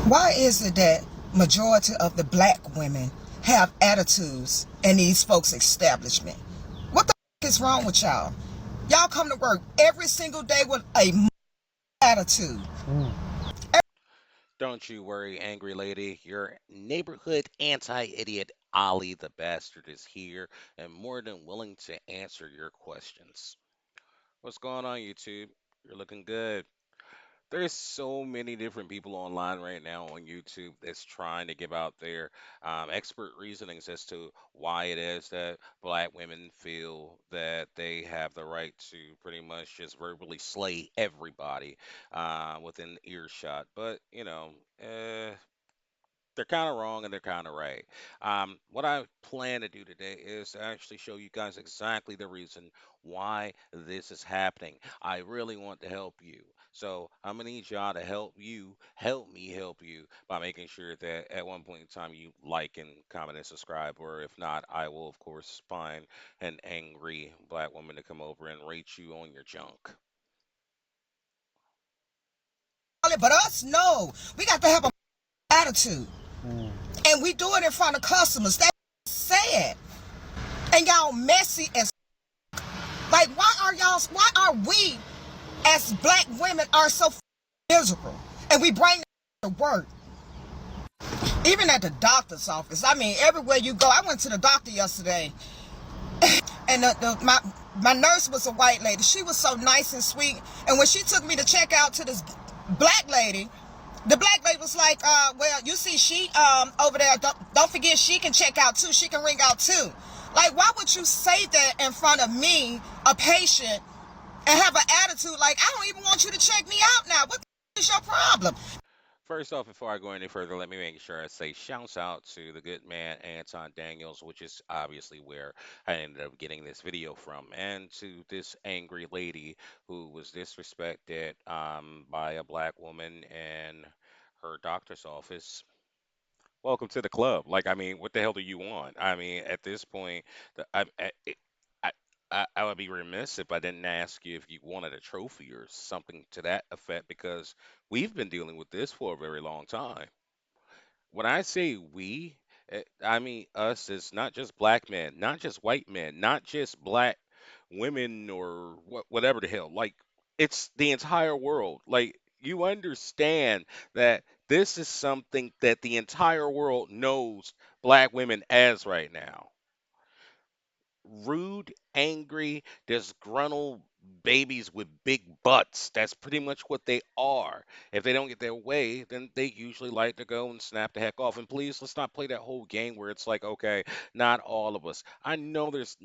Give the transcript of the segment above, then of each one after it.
Why is it that majority of the black women have attitudes in these folks' establishment? What the is wrong with y'all? Y'all come to work every single day with a attitude. Don't you worry, angry lady. Your neighborhood anti idiot Ollie the Bastard is here and more than willing to answer your questions. What's going on, YouTube? You're looking good. There's so many different people online right now on YouTube that's trying to give out their expert reasonings as to why it is that black women feel that they have the right to pretty much just verbally slay everybody within earshot. But, they're kind of wrong and they're kind of right. What I plan to do today is to actually show you guys exactly the reason why this is happening. I really want to help you. So I'm gonna need y'all to help me help you by making sure that at one point in time you like and comment and subscribe, or if not, I will of course find an angry black woman to come over and rate you on your junk. But us, no. We got to have a attitude. Mm. And we do it in front of customers. That's sad. And y'all messy as like why are we as black women are so miserable? And we bring to work. Even at the doctor's office. I mean, everywhere you go. I went to the doctor yesterday, and my nurse was a white lady. She was so nice and sweet. And when she took me to check out to this black lady, the black lady was like, well, you see, she over there. Don't forget, she can check out too. She can ring out too. Like, why would you say that in front of me, a patient, and have an attitude like, I don't even want you to check me out now? What the is your problem? First off, before I go any further, let me make sure I say shouts out to the good man Anton Daniels, which is obviously where I ended up getting this video from, and to this angry lady who was disrespected by a black woman in her doctor's office. Welcome to the club. Like, I mean, what the hell do you want? I mean, at this point, I, I would be remiss if I didn't ask you if you wanted a trophy or something to that effect, because we've been dealing with this for a very long time. When I say we, I mean us as not just black men, not just white men, not just black women or whatever the hell. Like, it's the entire world. Like, you understand that this is something that the entire world knows black women as right now: rude, angry, disgruntled babies with big butts. That's pretty much what they are. If they don't get their way, then they usually like to go and snap the heck off. And please, let's not play that whole game where it's like, okay, not all of us. I know it's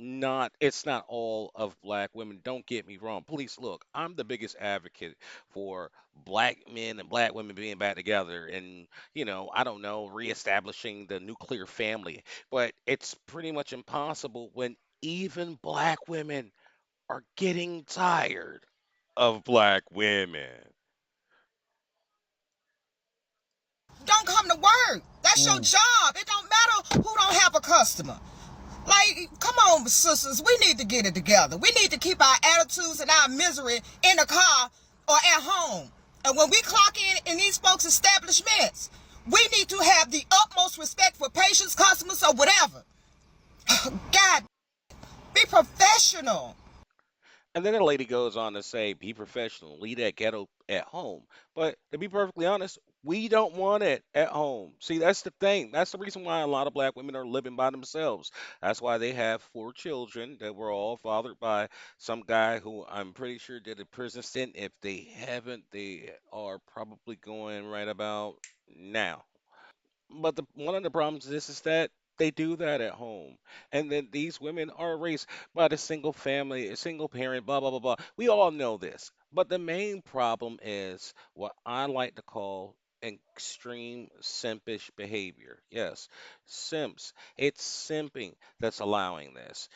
not all of black women. Don't get me wrong. Please look, I'm the biggest advocate for black men and black women being back together and, I don't know, reestablishing the nuclear family. But it's pretty much impossible when even black women are getting tired of black women. Don't come to work. That's your Mm. job. It don't matter who don't have a customer. Like, come on, sisters. We need to get it together. We need to keep our attitudes and our misery in the car or at home. And when we clock in these folks' establishments, we need to have the utmost respect for patients, customers, or whatever. God, be professional. And then the lady goes on to say, be professional, leave that ghetto at home. But to be perfectly honest, we don't want it at home. See, that's the thing. That's the reason why a lot of black women are living by themselves. That's why they have 4 children that were all fathered by some guy who I'm pretty sure did a prison stint. If they haven't, they are probably going right about now. But one of the problems is that they do that at home, and then these women are raised by the single family, a single parent, blah blah blah blah. We all know this, but the main problem is what I like to call extreme simpish behavior. Yes, simps. It's simping that's allowing this.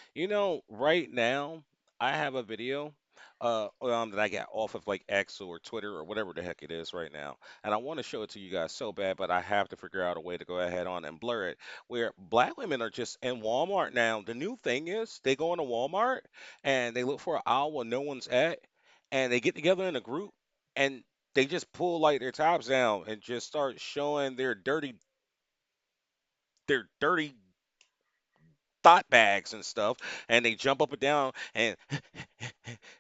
Right now I have a video that I got off of like X or Twitter or whatever the heck it is right now, and I want to show it to you guys so bad, but I have to figure out a way to go ahead on and blur it. Where black women are just in Walmart now. The new thing is they go into Walmart and they look for an aisle where no one's at, and they get together in a group, and they just pull like their tops down and just start showing their dirty thought bags and stuff, and they jump up and down and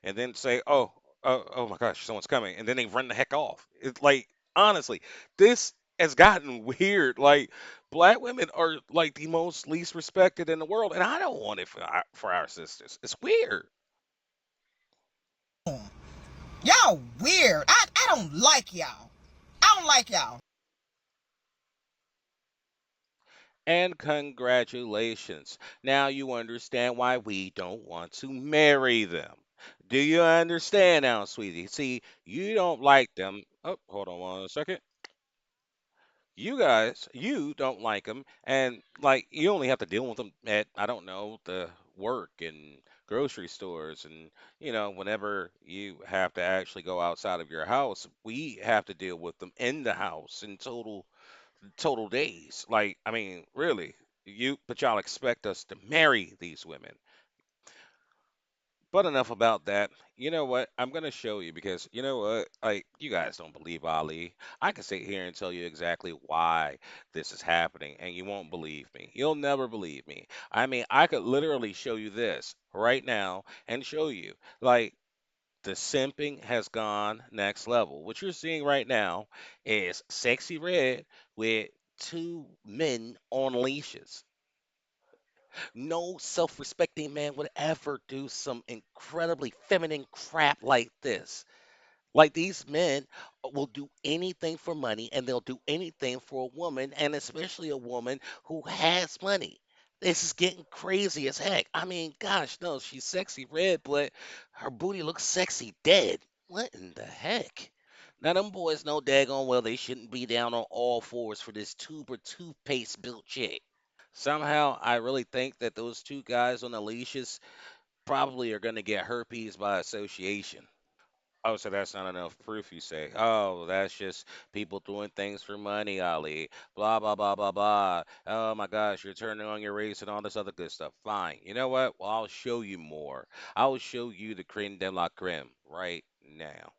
and then say, "Oh my gosh, someone's coming," and then they run the heck off. It's like honestly, this has gotten weird. Like black women are like the most least respected in the world, and I don't want it for our sisters. It's weird. Y'all weird. I don't like y'all. I don't like y'all. And congratulations. Now you understand why we don't want to marry them. Do you understand now, sweetie? See, you don't like them. Oh, hold on one second. You don't like them, and like you only have to deal with them at, I don't know, the work and grocery stores, and whenever you have to actually go outside of your house, we have to deal with them in the house in total days. Like, I mean, really, but y'all expect us to marry these women. But enough about that. You know what? I'm gonna show you because you know what? Like, you guys don't believe Ali. I can sit here and tell you exactly why this is happening, and you won't believe me. You'll never believe me. I mean, I could literally show you this right now and show you. Like, the simping has gone next level. What you're seeing right now is Sexy Red with two men on leashes. No self respecting man would ever do some incredibly feminine crap like this. Like, these men will do anything for money, and they'll do anything for a woman, and especially a woman who has money. This is getting crazy as heck. I mean, gosh, no, she's sexy red, but her booty looks sexy dead. What in the heck? Now, them boys know daggone well they shouldn't be down on all fours for this tuber toothpaste built chick. Somehow, I really think that those two guys on the leashes probably are going to get herpes by association. Oh, so that's not enough proof, you say? Oh, that's just people doing things for money, Ali. Blah, blah, blah, blah, blah. Oh my gosh, you're turning on your race and all this other good stuff. Fine. You know what? Well, I'll show you more. I'll show you the creme de la creme right now.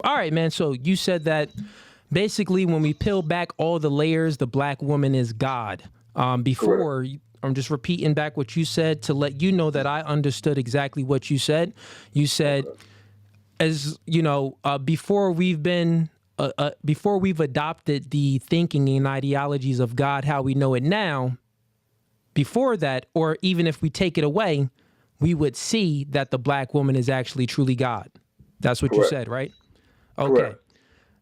All right, man. So you said that basically when we peel back all the layers, the black woman is God. Correct. Before, I'm just repeating back what you said to let you know that I understood exactly what you said. You said, Okay. as you know, before we've adopted the thinking and ideologies of God, how we know it now, before that, or even if we take it away, we would see that the black woman is actually truly God. That's what you Correct. said, right? Okay. Correct.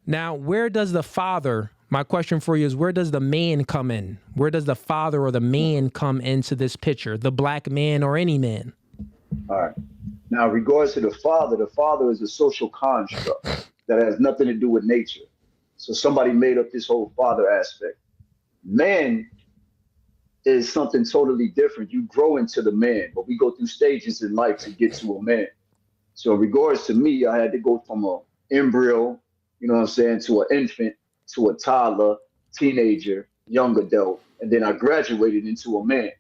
Now, where does the father, my question for you is, where does the man come in? Where does the father or the man come into this picture? The black man or any man? All right. Now, regards to the father is a social construct that has nothing to do with nature. So somebody made up this whole father aspect. Man is something totally different. You grow into the man, but we go through stages in life to get to a man. So in regards to me, I had to go from a embryo, you know what I'm saying, to an infant, to a toddler, teenager, young adult, and then I graduated into a man.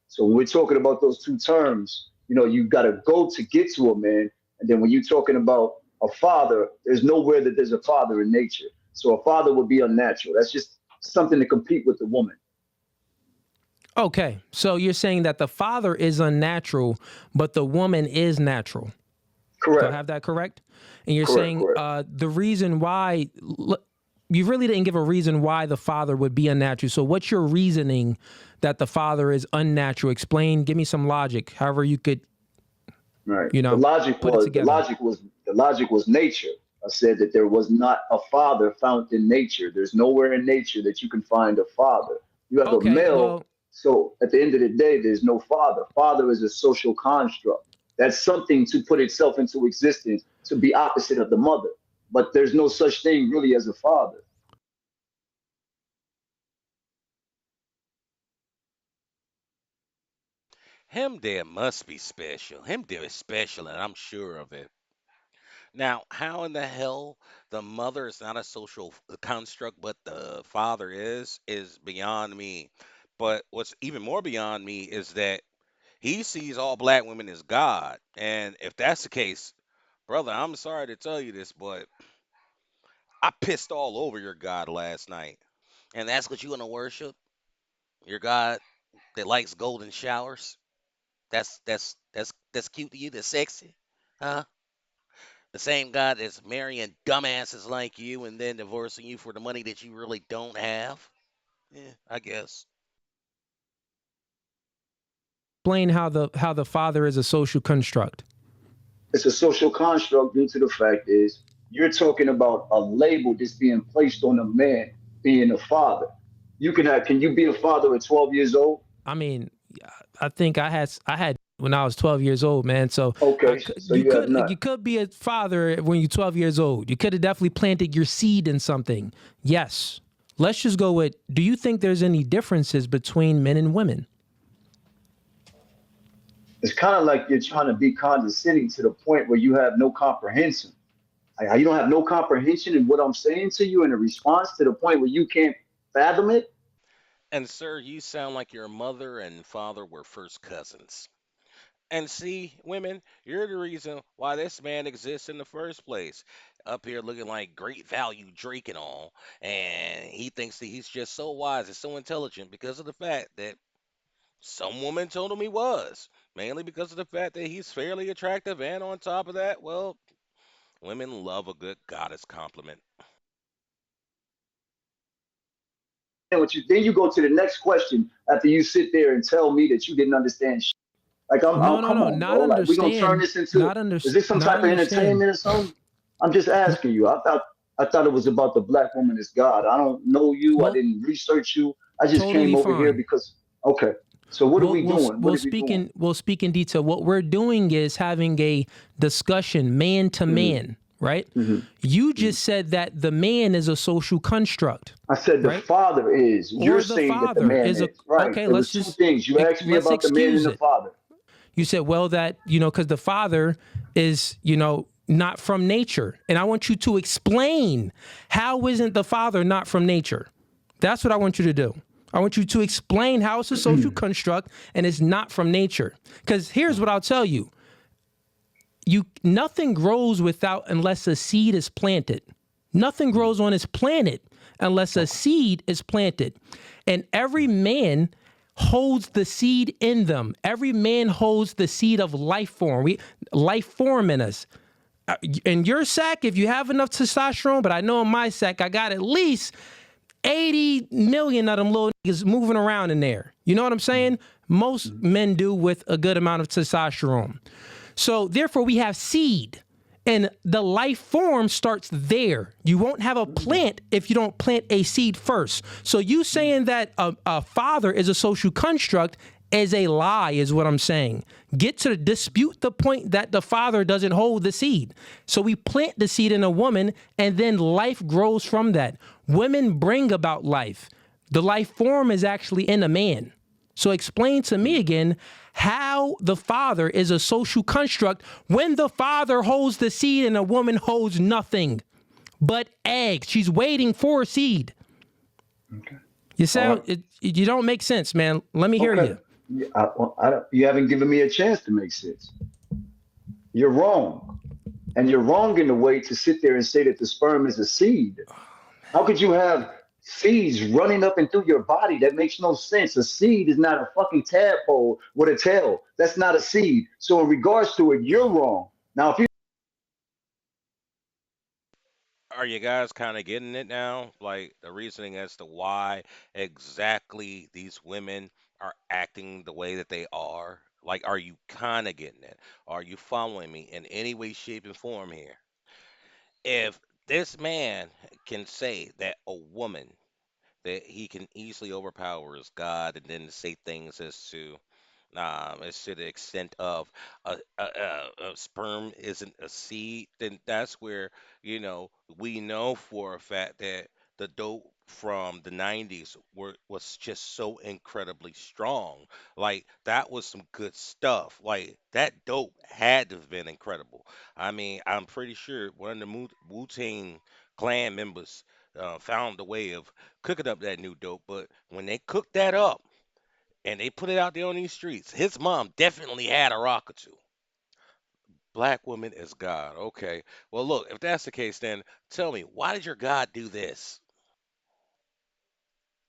So when we're talking about those two terms, you got to go to get to a man, and then when you're talking about a father, there's nowhere that there's a father in nature. So a father would be unnatural. That's just something to compete with the woman. Okay. So you're saying that the father is unnatural, but the woman is natural. Do I Correct. have that correct? And you're Correct. saying Correct. the reason why, you really didn't give a reason why the father would be unnatural. So what's your reasoning that the father is unnatural? Explain, give me some logic, however you could, Right. you The know, logic put it was the together. logic was the logic was nature. I said that there was not a father found in nature. There's nowhere in nature that you can find a father. You have a Okay, male, well, so at the end of the day, there's no father. Father is a social construct. That's something to put itself into existence to be opposite of the mother. But there's no such thing really as a father. Him there must be special. Him there is special, and I'm sure of it. Now, how in the hell the mother is not a social construct, but the father is beyond me. But what's even more beyond me is that he sees all black women as God. And if that's the case, Brother, I'm sorry to tell you this, but I pissed all over your God last night. And that's what you want to worship? Your God that likes golden showers? That's cute to you, that's sexy? Huh? The same God that's marrying dumbasses like you and then divorcing you for the money that you really don't have? Yeah, I guess. Explain how the father is a social construct. It's a social construct due to the fact is you're talking about a label that's being placed on a man being a father. You can you be a father at 12 years old? I mean, I think I had when I was 12 years old, man. So Okay, so you have not. you could be a father when you're 12 years old. You could have definitely planted your seed in something. Yes. Let's just go with, do you think there's any differences between men and women? It's kind of like you're trying to be condescending to the point where you have no comprehension. Like, you don't have no comprehension in what I'm saying to you in a response to the point where you can't fathom it. And sir, you sound like your mother and father were first cousins. And see, women, you're the reason why this man exists in the first place. Up here looking like great value Drake and all. And he thinks that he's just so wise and so intelligent because of the fact that some woman told him he was. Mainly because of the fact that he's fairly attractive. And on top of that, well, women love a good goddess compliment. And what you then you go to the next question after you sit there and tell me that you didn't understand shit. Like No, no, come no, on, not bro. Like we gonna turn understand, this into is this some not type of understand. entertainment or something? I'm just asking you. I thought it was about the black woman as God. I don't know you. I Well, didn't research you. I just totally came over here fine. because okay. So what are we doing? What are we doing? We'll speak in detail. What we're doing is having a discussion man to Mm-hmm, man, right? mm-hmm, You mm-hmm. just said that the man is a social construct, I said the right? father is. You're Or the saying that the father man is a is. Right. okay. It was two things. You asked me Let's about the man and excuse the it. father. You said, well, that because the father is not from nature, and I want you to explain how isn't the father not from nature. That's what I want you to do. I want you to explain how it's a social construct and it's not from nature. Because here's what I'll tell you. Nothing grows unless a seed is planted. Nothing grows on this planet unless a seed is planted. And every man holds the seed in them. Every man holds the seed of life form. Life form in us. In your sack, if you have enough testosterone, but I know in my sack, I got at least 80 million of them little niggas moving around in there. You know what I'm saying? Most men do with a good amount of testosterone. So therefore we have seed and the life form starts there. You won't have a plant if you don't plant a seed first. So you saying that a father is a social construct is a lie is what I'm saying. Get to dispute the point that the father doesn't hold the seed. So we plant the seed in a woman and then life grows from that. Women bring about life. The life form is actually in a man. So explain to me again how the father is a social construct when the father holds the seed and a woman holds nothing but eggs. She's waiting for a seed. Okay. You don't make sense, man. Let me hear Okay. you. You haven't given me a chance to make sense. You're wrong. And you're wrong in the way to sit there and say that the sperm is a seed. How could you have seeds running up and through your body? That makes no sense. A seed is not a fucking tadpole with a tail. That's not a seed. So in regards to it, you're wrong. Now, if you Are you guys kind of getting it now? Like the reasoning as to why exactly these women are acting the way that they are? Like, are you kind of getting it? Are you following me in any way, shape, and form here? If this man can say that a woman that he can easily overpower as God and then say things as to the extent of a sperm isn't a seed, then that's where, you know, we know for a fact that the dope from the 90s was just so incredibly strong. Like, that was some good stuff. Like, that dope had to have been incredible. I mean, I'm pretty sure one of the Wu-Tang clan members found a way of cooking up that new dope, but when they cooked that up, and they put it out there on these streets. His mom definitely had a rock or two. black woman is God. Okay. Well, look, if that's the case, then tell me, why did your God do this?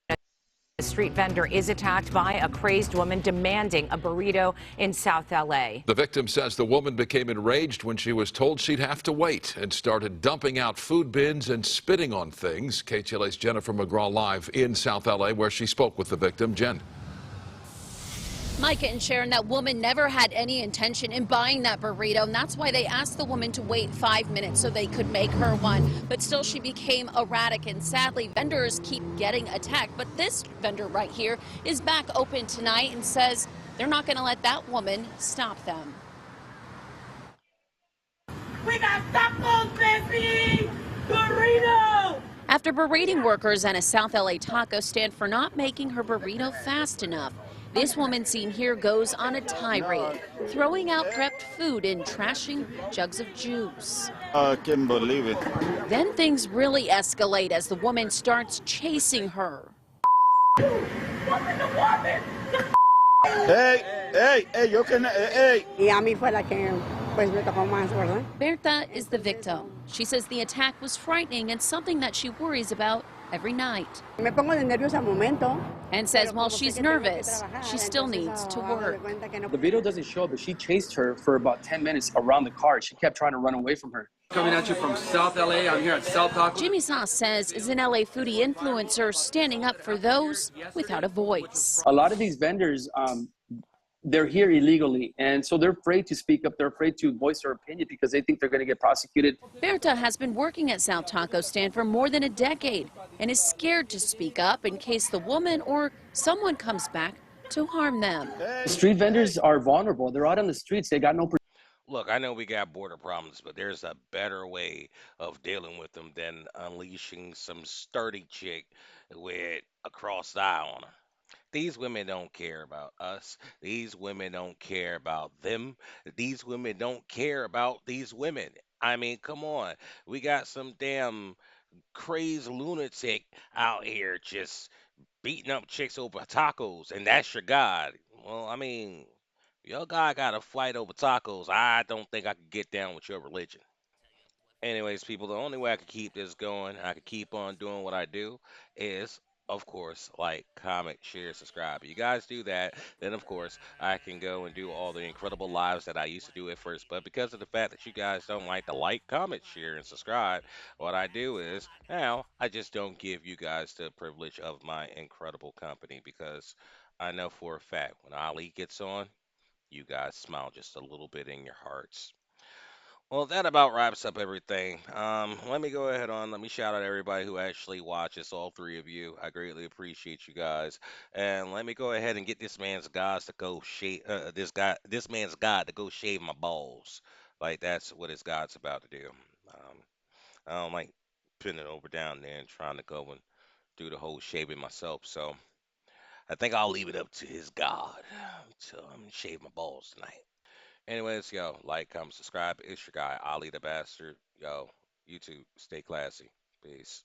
A street vendor is attacked by a crazed woman demanding a burrito in South LA. The victim says the woman became enraged when she was told she'd have to wait and started dumping out food bins and spitting on things. KTLA's Jennifer McGraw live in South LA where she spoke with the victim. Jen. Micah and Sharon, that woman never had any intention in buying that burrito, and that's why they asked the woman to wait 5 minutes so they could make her one. But still, she became erratic, and sadly, vendors keep getting attacked. But this vendor right here is back open tonight and says they're not going to let that woman stop them. We got tacos, baby! Burrito! After berating workers at a South LA taco stand for not making her burrito fast enough, this woman seen here goes on a tirade, throwing out prepped food and trashing jugs of juice. I can't believe it. Then things really escalate as the woman starts chasing her. Hey, you can, hey. Y a mí fue la que pues me tocó más, ¿verdad? Bertha is the victim. She says the attack was frightening and something that she worries about every night. Me pongo de nervios al momento. And says while she's nervous, she still needs to work. The video doesn't show, but she chased her for about 10 minutes around the car. She kept trying to run away from her. Coming at you from South LA, I'm here at South Taco. Jimmy Sauce says is an LA foodie influencer standing up for those without a voice. A lot of these vendors, they're here illegally, and so they're afraid to speak up. They're afraid to voice their opinion because they think they're going to get prosecuted. Berta has been working at South Taco Stand for more than a decade and is scared to speak up in case the woman or someone comes back to harm them. Street vendors are vulnerable. They're out on the streets. They got no protection. Look, I know we got border problems, but there's a better way of dealing with them than unleashing some sturdy chick with a crossed eye on her. These women don't care about us. These women don't care about them. These women don't care about these women. I mean, come on. We got some damn crazed lunatic out here just beating up chicks over tacos, and that's your God. Well, I mean, your God got a fight over tacos. I don't think I could get down with your religion. Anyways, people, the only way I could keep this going, I could keep on doing what I do, is, of course, like, comment, share, subscribe. You guys do that, then, of course, I can go and do all the incredible lives that I used to do at first. But because of the fact that you guys don't like to like, comment, share, and subscribe, what I do is, now, I just don't give you guys the privilege of my incredible company because I know for a fact when Ali gets on, you guys smile just a little bit in your hearts. Well, that about wraps up everything. Let me go ahead on. Let me shout out everybody who actually watches, all three of you. I greatly appreciate you guys. And let me go ahead and get this man's gods to go shave. This man's God to go shave my balls. Like that's what his God's about to do. Um, I don't like putting it over down there and trying to go and do the whole shaving myself. So I think I'll leave it up to his God to shave my balls tonight. Anyways, yo, like, comment, subscribe. It's your guy, Ali the Bastard. Yo, YouTube, stay classy. Peace.